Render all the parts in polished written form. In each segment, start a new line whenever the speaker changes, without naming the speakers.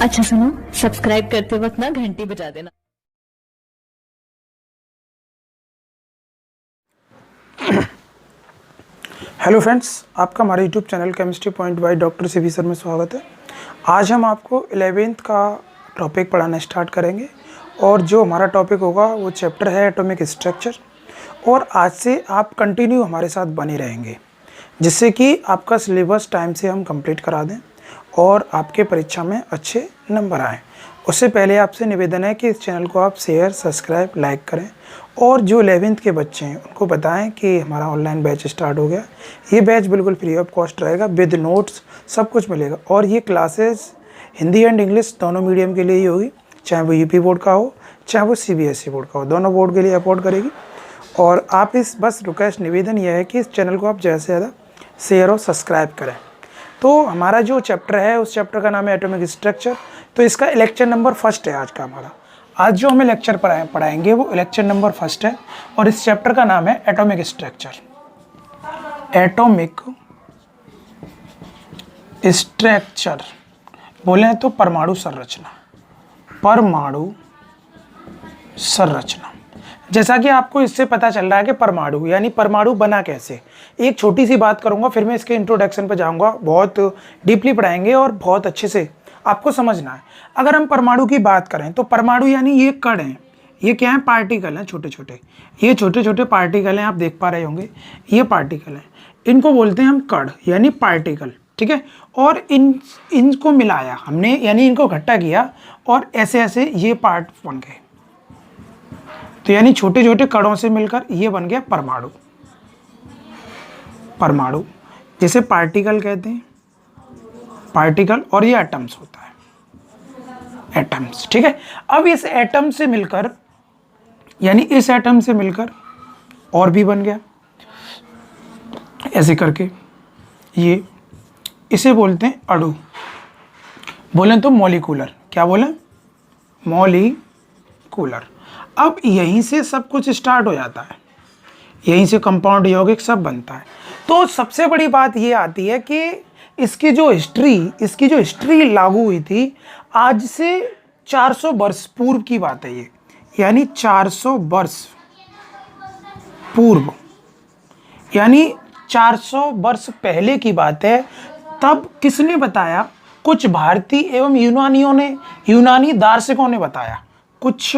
अच्छा सुनो, सब्सक्राइब करते वक्त ना घंटी बजा देना।
हेलो फ्रेंड्स, आपका हमारे YouTube channel chemistry point by doctor CV sir में स्वागत है। आज हम आपको 11th का टॉपिक पढ़ाना स्टार्ट करेंगे और जो हमारा टॉपिक होगा वो चैप्टर है एटॉमिक स्ट्रक्चर। और आज से आप कंटिन्यू हमारे साथ बने रहेंगे जिससे कि आपका सिलेबस टाइम से हम कंप्लीट करा दें और आपके परीक्षा में अच्छे नंबर आएँ। उससे पहले आपसे निवेदन है कि इस चैनल को आप शेयर, सब्सक्राइब, लाइक करें और जो 11th के बच्चे हैं उनको बताएं कि हमारा ऑनलाइन बैच स्टार्ट हो गया। ये बैच बिल्कुल फ्री ऑफ कॉस्ट रहेगा, विद नोट्स सब कुछ मिलेगा। और ये क्लासेस हिंदी एंड इंग्लिश दोनों मीडियम के लिए ही होगी, चाहे वो यूपी बोर्ड का हो चाहे वो सीबीएसई बोर्ड का हो, दोनों बोर्ड के लिए अफोर्ड करेगी। और आप इस बस रिक्वेस्ट निवेदन यह है कि इस चैनल को आप ज़्यादा से ज़्यादा शेयर और सब्सक्राइब करें। तो हमारा जो चैप्टर है उस चैप्टर का नाम है एटॉमिक स्ट्रक्चर। तो इसका लेक्चर नंबर 1 है आज का हमारा। आज जो हमें लेक्चर पढ़ाएंगे वो लेक्चर नंबर 1 है और इस चैप्टर का नाम है एटॉमिक स्ट्रक्चर। एटॉमिक स्ट्रक्चर बोले तो परमाणु संरचना, परमाणु संरचना। जैसा कि आपको इससे पता चल रहा है कि परमाणु यानी परमाणु बना कैसे। एक छोटी सी बात करूंगा, फिर मैं इसके इंट्रोडक्शन पर जाऊंगा। बहुत डीपली पढ़ाएंगे और बहुत अच्छे से आपको समझना है। अगर हम परमाणु की बात करें तो परमाणु यानी ये कण हैं, ये क्या है, पार्टिकल हैं, छोटे छोटे। ये छोटे छोटे पार्टिकल हैं, आप देख पा रहे होंगे ये पार्टिकल हैं। इनको बोलते हैं हम कण यानी पार्टिकल, ठीक है। और इनको मिलाया हमने यानी इनको इकट्ठा किया और ऐसे ऐसे ये पार्ट बन गए। तो यानी छोटे छोटे कणों से मिलकर ये बन गया परमाणु। परमाणु जैसे पार्टिकल कहते हैं, पार्टिकल, और ये एटम्स होता है, एटम्स, ठीक है। अब इस एटम से मिलकर यानी इस एटम से मिलकर और भी बन गया ऐसे करके। ये इसे बोलते हैं अणु, बोलें तो मॉलिक्यूलर। क्या बोलें? मॉलिक्यूलर। अब यहीं से सब कुछ स्टार्ट हो जाता है, यहीं से कंपाउंड, यौगिक सब बनता है। तो सबसे बड़ी बात ये आती है कि इसकी जो हिस्ट्री लागू हुई थी आज से 400 वर्ष पूर्व की बात है ये, यानी 400 वर्ष पूर्व, यानी 400 वर्ष पहले की बात है। तब किसने बताया? कुछ भारतीय एवं यूनानी दार्शनिकों ने बताया। कुछ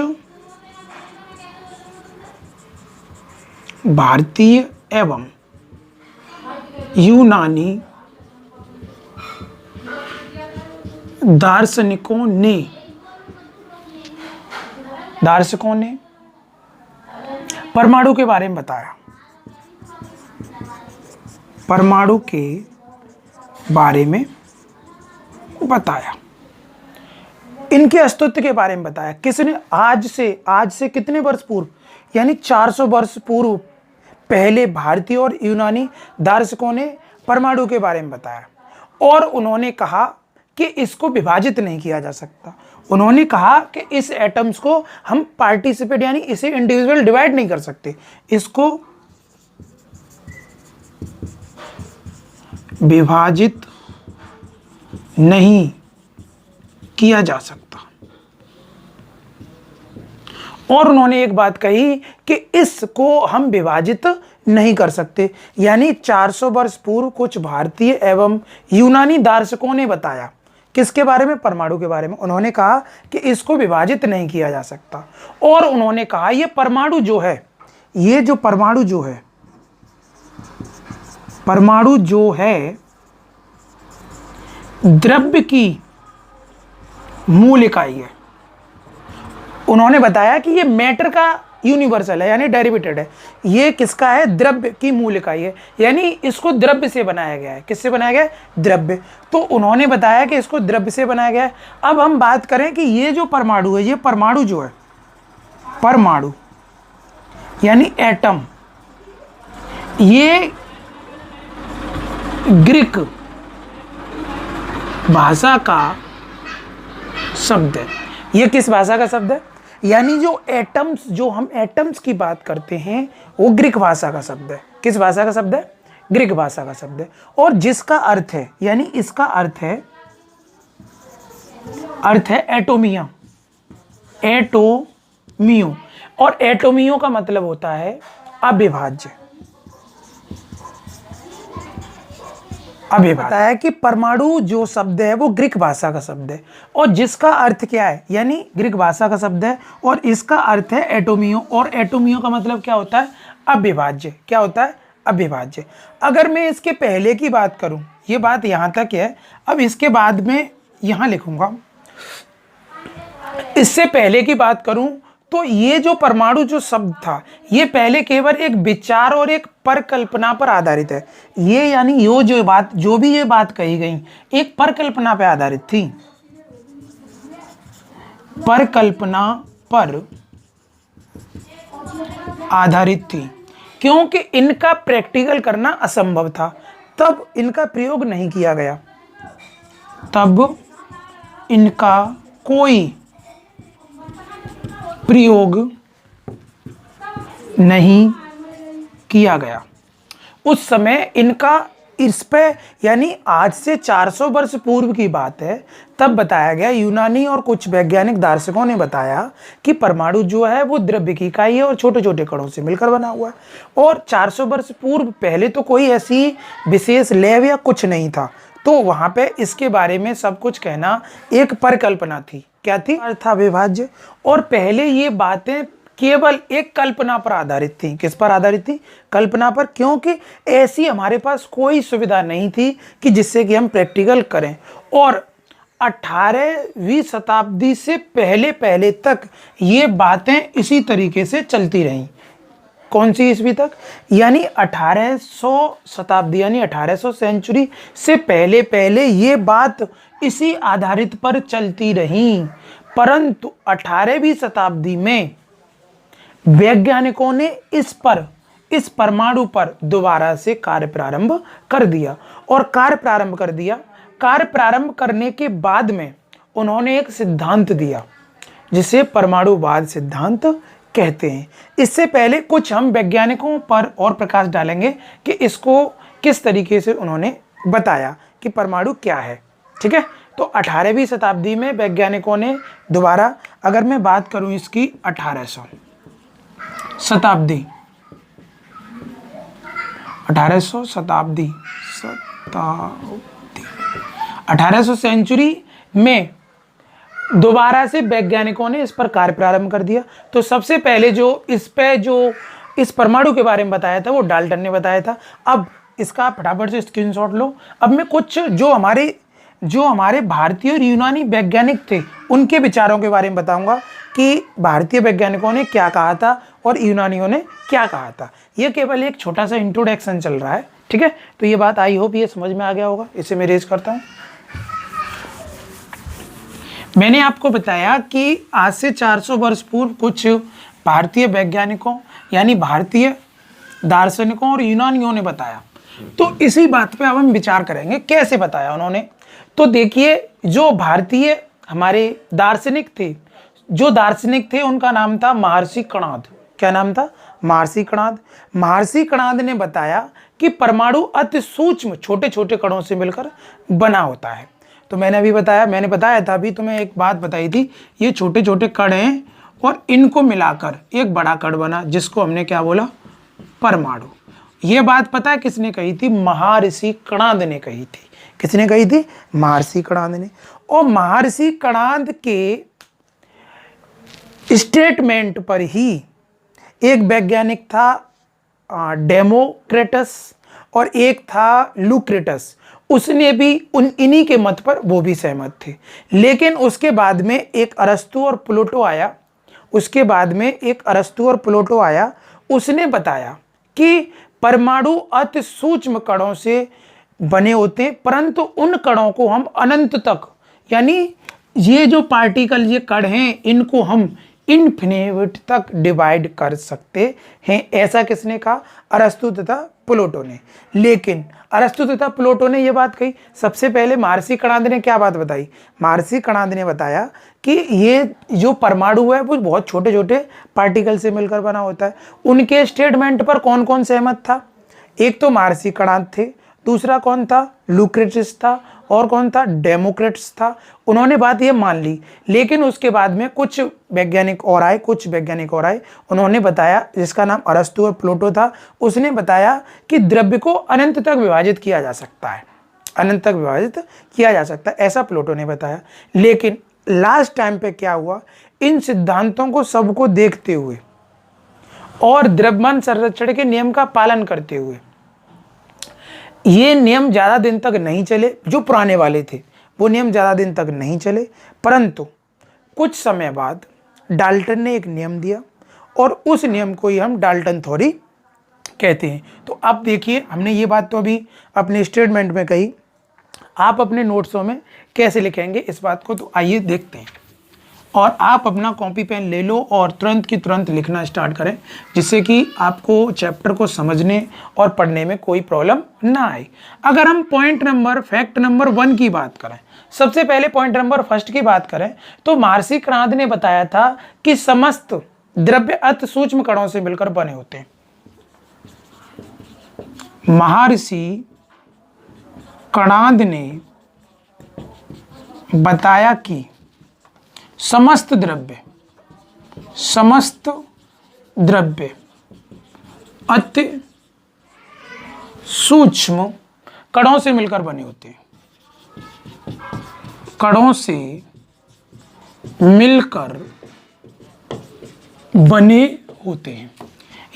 भारतीय एवं यूनानी दार्शनिकों ने परमाणु के बारे में बताया। परमाणु के बारे में बताया, इनके अस्तित्व के बारे में बताया। किसने? आज से कितने वर्ष पूर्व, यानी 400 वर्ष पूर्व पहले भारतीय और यूनानी दार्शनिकों ने परमाणु के बारे में बताया। और उन्होंने कहा कि इसको विभाजित नहीं किया जा सकता। उन्होंने कहा कि इस एटम्स को हम पार्टिसिपेट यानी इसे इंडिविजुअल डिवाइड नहीं कर सकते, इसको विभाजित नहीं किया जा सकता। और उन्होंने एक बात कही कि इसको हम विभाजित नहीं कर सकते, यानी 400 वर्ष पूर्व कुछ भारतीय एवं यूनानी दार्शनिकों ने बताया। किसके बारे में? परमाणु के बारे में। उन्होंने कहा कि इसको विभाजित नहीं किया जा सकता। और उन्होंने कहा ये परमाणु जो है, ये जो परमाणु जो है, परमाणु जो है द्रव्य की मूल इकाई है। उन्होंने बताया कि ये मैटर का यूनिवर्सल है यानी डेरिवेटेड है। ये किसका है? द्रव्य की मूल इकाई है, यानी इसको द्रव्य से बनाया गया है। किससे बनाया गया है? द्रव्य। तो उन्होंने बताया कि इसको द्रव्य से बनाया गया है। अब हम बात करें कि ये जो परमाणु है, ये परमाणु जो है, परमाणु यानी एटम, ये ग्रीक भाषा का शब्द है। ये किस भाषा का शब्द है? यानी जो एटम्स, जो हम एटम्स की बात करते हैं वो ग्रीक भाषा का शब्द है। किस भाषा का शब्द है? ग्रीक भाषा का शब्द है। और जिसका अर्थ है, यानी इसका अर्थ है अर्थ है एटोमिया, एटोमियो, और एटोमियो का मतलब होता है अविभाज्य। अभी बताया कि परमाणु जो शब्द है वो ग्रीक भाषा का शब्द है, और जिसका अर्थ क्या है, यानी ग्रीक भाषा का शब्द है और इसका अर्थ है एटोमियो, और एटोमियो का मतलब क्या होता है, अविभाज्य। क्या होता है, अविभाज्य। अगर मैं इसके पहले की बात करूं, ये बात यहां तक है, अब इसके बाद में यहां लिखूंगा, इससे पहले की बात करूं तो ये जो परमाणु जो शब्द था ये पहले केवल एक विचार और एक परिकल्पना पर आधारित है। ये यानी जो भी ये बात कही गई एक परिकल्पना पर आधारित थी, परिकल्पना पर आधारित थी, क्योंकि इनका प्रैक्टिकल करना असंभव था, तब इनका प्रयोग नहीं किया गया, तब इनका कोई प्रयोग नहीं किया गया। उस समय इनका इस पे, यानी आज से 400 वर्ष पूर्व की बात है, तब बताया गया, यूनानी और कुछ वैज्ञानिक दार्शनिकों ने बताया कि परमाणु जो है वो द्रव्य की इकाई है और छोटे छोटे कणों से मिलकर बना हुआ है। और 400 वर्ष पूर्व पहले तो कोई ऐसी विशेष लैब या कुछ नहीं था, तो वहां पे इसके बारे में सब कुछ कहना एक परिकल्पना थी। क्या थी, अर्थ अविभाज्य। और पहले ये बातें केवल एक कल्पना पर आधारित थी। किस पर आधारित थी, कल्पना पर, क्योंकि ऐसी हमारे पास कोई सुविधा नहीं थी कि जिससे कि हम प्रैक्टिकल करें। और 18वीं शताब्दी से पहले पहले तक ये बातें इसी तरीके से चलती रहीं। कौन सी ईस्वी तक, यानी 1800 शताब्दी, यानी 1800 सेंचुरी से पहले पहले ये बात इसी आधारित पर चलती रही। परंतु 18वीं शताब्दी में वैज्ञानिकों ने इस परमाणु पर दोबारा से कार्य प्रारंभ कर दिया, और कार्य प्रारंभ करने के बाद में उन्होंने एक सिद्धांत दिया जिसे परमाणुवाद सिद्धांत कहते हैं। इससे पहले कुछ हम वैज्ञानिकों पर और प्रकाश डालेंगे कि इसको किस तरीके से उन्होंने बताया कि परमाणु क्या है। ठीक है, तो 18वीं शताब्दी में वैज्ञानिकों ने दोबारा, अगर मैं बात करूं इसकी 1800 शताब्दी 1800 सेंचुरी में दोबारा से वैज्ञानिकों ने इस पर कार्य प्रारंभ कर दिया। तो सबसे पहले जो इस परमाणु के बारे में बताया था वो डाल्टन ने बताया था। अब इसका फटाफट से स्क्रीनशॉट लो। अब मैं कुछ जो हमारे भारतीय और यूनानी वैज्ञानिक थे उनके विचारों के बारे में बताऊंगा कि भारतीय वैज्ञानिकों ने क्या कहा था और यूनानियों ने क्या कहा था। ये केवल एक छोटा सा इंट्रोडक्शन चल रहा है। ठीक है, तो ये बात आई होप ये समझ में आ गया होगा। इसे मैं रेज करता हूँ। मैंने आपको बताया कि आज से 400 वर्ष पूर्व कुछ भारतीय वैज्ञानिकों यानी भारतीय दार्शनिकों और यूनानियों ने बताया। तो इसी बात पे अब हम विचार करेंगे कैसे बताया उन्होंने। तो देखिए, जो भारतीय हमारे दार्शनिक थे उनका नाम था महर्षि कणाद। क्या नाम था, महर्षि कणाद। महर्षि कणाद ने बताया कि परमाणु अति सूक्ष्म छोटे छोटे कणों से मिलकर बना होता है। तो मैंने बताया था अभी तुम्हें एक बात बताई थी, ये छोटे छोटे कण हैं और इनको मिलाकर एक बड़ा कण बना जिसको हमने क्या बोला, परमाणु। ये बात पता है किसने कही थी, महर्षि कणाद ने कही थी। किसने कही थी, महर्षि कणाद ने। और महर्षि कणाद के स्टेटमेंट पर ही एक वैज्ञानिक था डेमोक्रिटस और एक था लुक्रेटस, उसने भी इन्हीं के मत पर वो भी सहमत थे। लेकिन उसके बाद में एक अरस्तु और प्लूटो आया। उसने बताया कि परमाणु अति सूक्ष्म कणों से बने होते हैं, परंतु उन कणों को हम अनंत तक, यानी ये जो पार्टिकल, ये कण हैं, इनको हम इन्फिनिट तक डिवाइड कर सकते हैं। ऐसा किसने कहा, अरस्तु तथा प्लूटो ने। लेकिन अरस्तु तथा प्लूटो ने यह बात कही, सबसे पहले महर्षि कणाद ने क्या बात बताई, महर्षि कणाद ने बताया कि ये जो परमाणु है वो बहुत छोटे छोटे पार्टिकल से मिलकर बना होता है। उनके स्टेटमेंट पर कौन कौन सहमत था, एक तो महर्षि कणाद थे, दूसरा कौन था, लुक्रेटिस था, और कौन था, डेमोक्रेट्स था। उन्होंने बात ये मान ली, लेकिन उसके बाद में कुछ वैज्ञानिक और आए, उन्होंने बताया, जिसका नाम अरस्तु और प्लेटो था, उसने बताया कि द्रव्य को अनंत तक विभाजित किया जा सकता है, ऐसा प्लेटो ने बताया। लेकिन लास्ट टाइम पे क्या हुआ, इन सिद्धांतों को सबको देखते हुए और द्रव्यमान संरक्षण के नियम का पालन करते हुए ये नियम ज़्यादा दिन तक नहीं चले, जो पुराने वाले थे वो नियम ज़्यादा दिन तक नहीं चले, परंतु कुछ समय बाद डाल्टन ने एक नियम दिया और उस नियम को ही हम डाल्टन थ्योरी कहते हैं। तो अब देखिए, हमने ये बात तो अभी अपने स्टेटमेंट में कही, आप अपने नोट्सों में कैसे लिखेंगे इस बात को, तो आइए देखते हैं। और आप अपना कॉपी पेन ले लो और तुरंत की तुरंत लिखना स्टार्ट करें, जिससे कि आपको चैप्टर को समझने और पढ़ने में कोई प्रॉब्लम ना आए। अगर हम फैक्ट नंबर 1 की बात करें, सबसे पहले पॉइंट नंबर 1 की बात करें, तो महर्षि कणाद ने बताया था कि समस्त द्रव्य अति सूक्ष्म कणों से मिलकर बने होते हैं। महर्षि कणाद ने बताया कि समस्त द्रव्य अति सूक्ष्म कणों से मिलकर बने होते हैं, कणों से मिलकर बने होते हैं।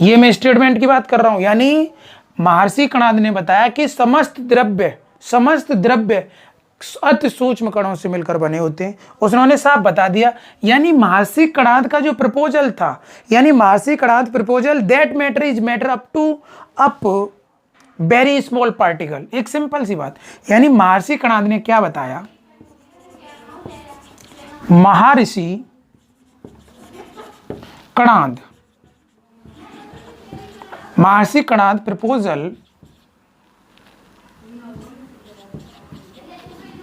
ये मैं स्टेटमेंट की बात कर रहा हूं, यानी महर्षि कणाद ने बताया कि समस्त द्रव्य अति सूक्ष्म कणों से मिलकर बने होते हैं। उसने साफ बता दिया, यानी महर्षि कणाद का जो प्रपोजल था, यानी Maharshi Kanad proposal that matter is matter up very small particle, एक सिंपल सी बात। यानी महर्षि कणाद ने क्या बताया, Maharshi Kanad proposal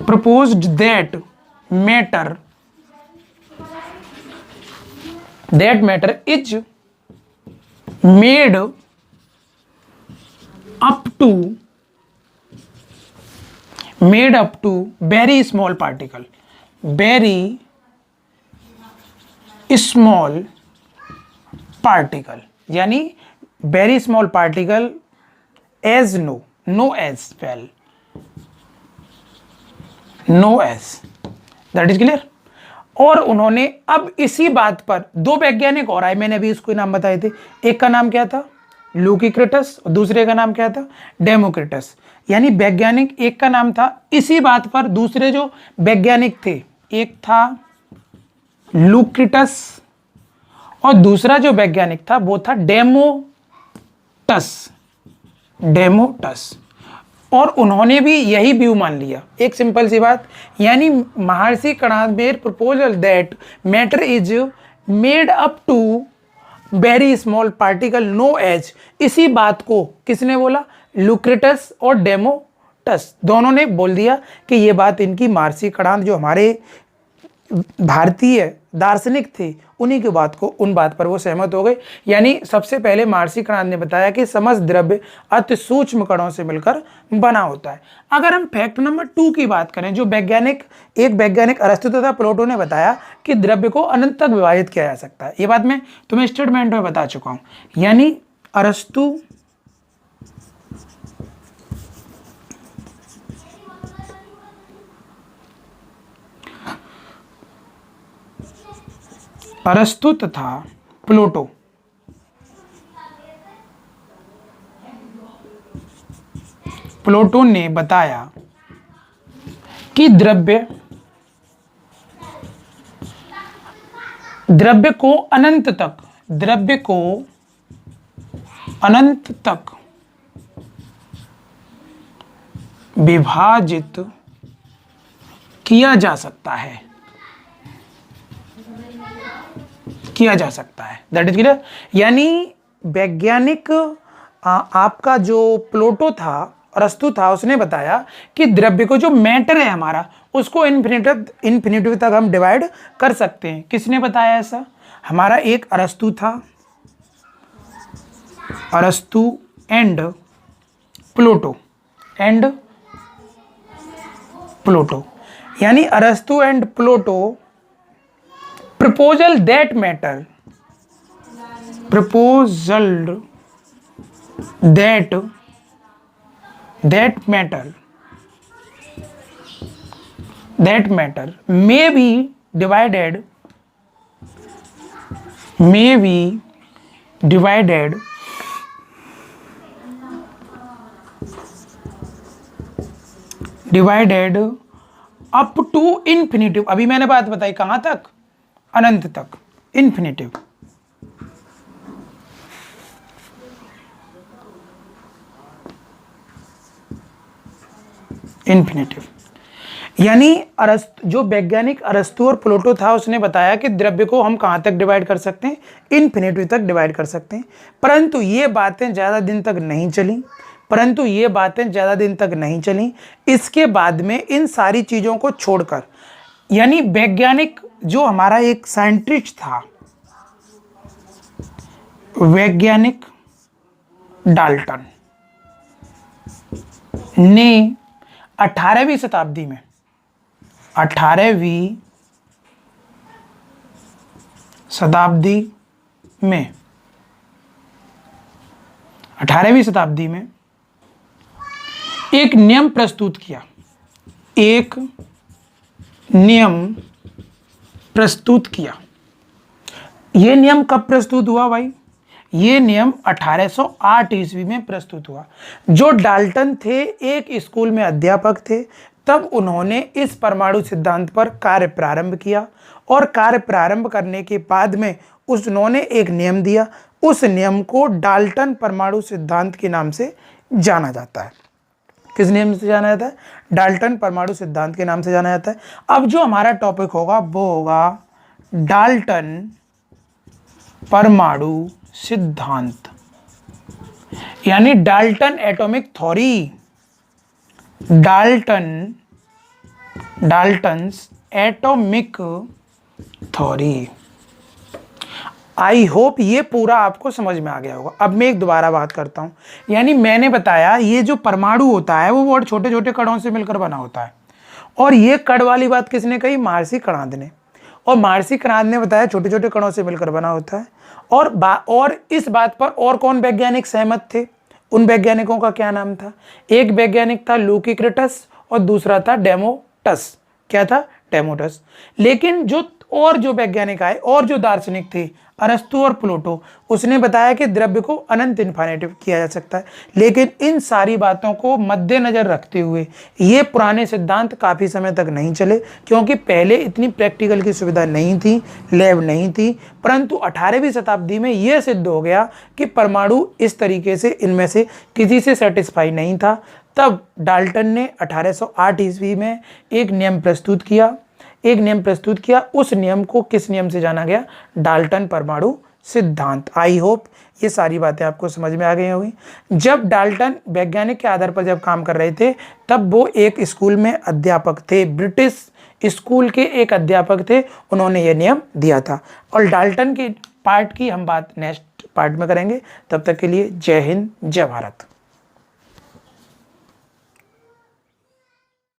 proposed that matter is made up to very small particle, यानी very small particle as known as, that is clear. और उन्होंने अब इसी बात पर दो वैज्ञानिक और आए, मैंने अभी इसको नाम बताए थे, एक का नाम क्या था, ल्यूकिक्रेटस, और दूसरे का नाम क्या था, डेमोक्रेटस। यानी वैज्ञानिक एक का नाम था, इसी बात पर दूसरे जो वैज्ञानिक थे, एक था ल्यूक्रिटस और दूसरा जो वैज्ञानिक था वो था डेमोटस। और उन्होंने भी यही व्यू मान लिया, एक सिंपल सी बात, यानी Maharshi Kanad made proposal that matter is made up to very small particle known as. इसी बात को किसने बोला, ल्यूक्रेटस और डेमोटस, दोनों ने बोल दिया कि ये बात इनकी, महर्षि कणाद जो हमारे भारतीय दार्शनिक थे, उन्हीं की बात को, उन बात पर वो सहमत हो गए। यानी सबसे पहले महर्षि कणाद ने बताया कि समस्त द्रव्य अति सूक्ष्म कणों से मिलकर बना होता है। अगर हम फैक्ट नंबर 2 की बात करें, जो एक वैज्ञानिक अरस्तु तथा प्लेटो ने बताया कि द्रव्य को अनंत तक विभाजित किया जा सकता है। ये बात मैं तुम्हें स्टेटमेंट में बता चुका हूं। यानी अरस्तु तथा प्लेटो ने बताया कि द्रव्य को अनंत तक विभाजित किया जा सकता है, दैट इज क्लियर। यानी वैज्ञानिक आपका जो प्लेटो था, अरस्तु था, उसने बताया कि द्रव्य को जो मैटर है हमारा, उसको इन्फिनिटी तक हम डिवाइड कर सकते हैं। किसने बताया ऐसा, हमारा एक अरस्तु था, अरस्तु एंड प्लूटो, यानी अरस्तु and Pluto proposal that matter, proposed that matter may be divided up to infinitive. अभी मैंने बात बताई कहां तक, अनंत तक, इन्फिनिटिव। इन्फिनिटिव यानी जो वैज्ञानिक अरस्तु और प्लूटो था उसने बताया कि द्रव्य को हम कहां तक डिवाइड कर सकते हैं, इन्फिनिटिव तक डिवाइड कर सकते हैं। परंतु ये बातें ज़्यादा दिन तक नहीं चली। इसके बाद में इन सारी चीज़ों को छोड़कर, यानी वैज्ञानिक जो हमारा एक साइंटिस्ट था, वैज्ञानिक डाल्टन ने 18वीं शताब्दी में 18वीं शताब्दी में एक नियम प्रस्तुत किया। ये नियम कब प्रस्तुत हुआ भाई? ये नियम 1808 ईस्वी में प्रस्तुत हुआ। जो डाल्टन थे एक स्कूल में अध्यापक थे, तब उन्होंने इस परमाणु सिद्धांत पर कार्य प्रारंभ किया और कार्य प्रारंभ करने के बाद में उन्होंने एक नियम दिया। उस नियम को डाल्टन परमाणु सिद्धांत के नाम से जाना जाता है। किस नियम से जाना जाता है? डाल्टन परमाणु सिद्धांत के नाम से जाना जाता है। अब जो हमारा टॉपिक होगा वो होगा डाल्टन परमाणु सिद्धांत, यानी Dalton atomic theory, Dalton's atomic theory. I hope ये पूरा आपको समझ में आ गया होगा। अब मैं एक दोबारा बात करता हूँ, यानी मैंने बताया ये जो परमाणु होता है वो बहुत छोटे छोटे कणों से मिलकर बना होता है। और ये कण वाली बात किसने कही? महर्षि कणाद ने। और महर्षि कणाद ने बताया छोटे छोटे कणों से मिलकर बना होता है। और इस बात पर और कौन वैज्ञानिक सहमत थे? उन वैज्ञानिकों का क्या नाम था? एक वैज्ञानिक था ल्यूकिक्रटस और दूसरा था डेमोटस। क्या था? डेमोटस। लेकिन जो वैज्ञानिक आए और जो दार्शनिक थे अरस्तु और प्लूटो, उसने बताया कि द्रव्य को अनंत इन्फिनिटिव किया जा सकता है। लेकिन इन सारी बातों को मद्देनजर रखते हुए ये पुराने सिद्धांत काफ़ी समय तक नहीं चले, क्योंकि पहले इतनी प्रैक्टिकल की सुविधा नहीं थी, लैब नहीं थी। परंतु 18वीं शताब्दी में यह सिद्ध हो गया कि परमाणु इस तरीके से इनमें से किसी से सेटिस्फाई नहीं था। तब डाल्टन ने 1808 ईस्वी में एक नियम प्रस्तुत किया। उस नियम को किस नियम से जाना गया? डाल्टन परमाणु सिद्धांत। आई होप ये सारी बातें आपको समझ में आ गई होंगी। जब डाल्टन वैज्ञानिक के आधार पर जब काम कर रहे थे, तब वो एक स्कूल में अध्यापक थे, ब्रिटिश स्कूल के एक अध्यापक थे। उन्होंने ये नियम दिया था। और डाल्टन की पार्ट की हम बात नेक्स्ट पार्ट में करेंगे। तब तक के लिए जय हिंद, जय भारत।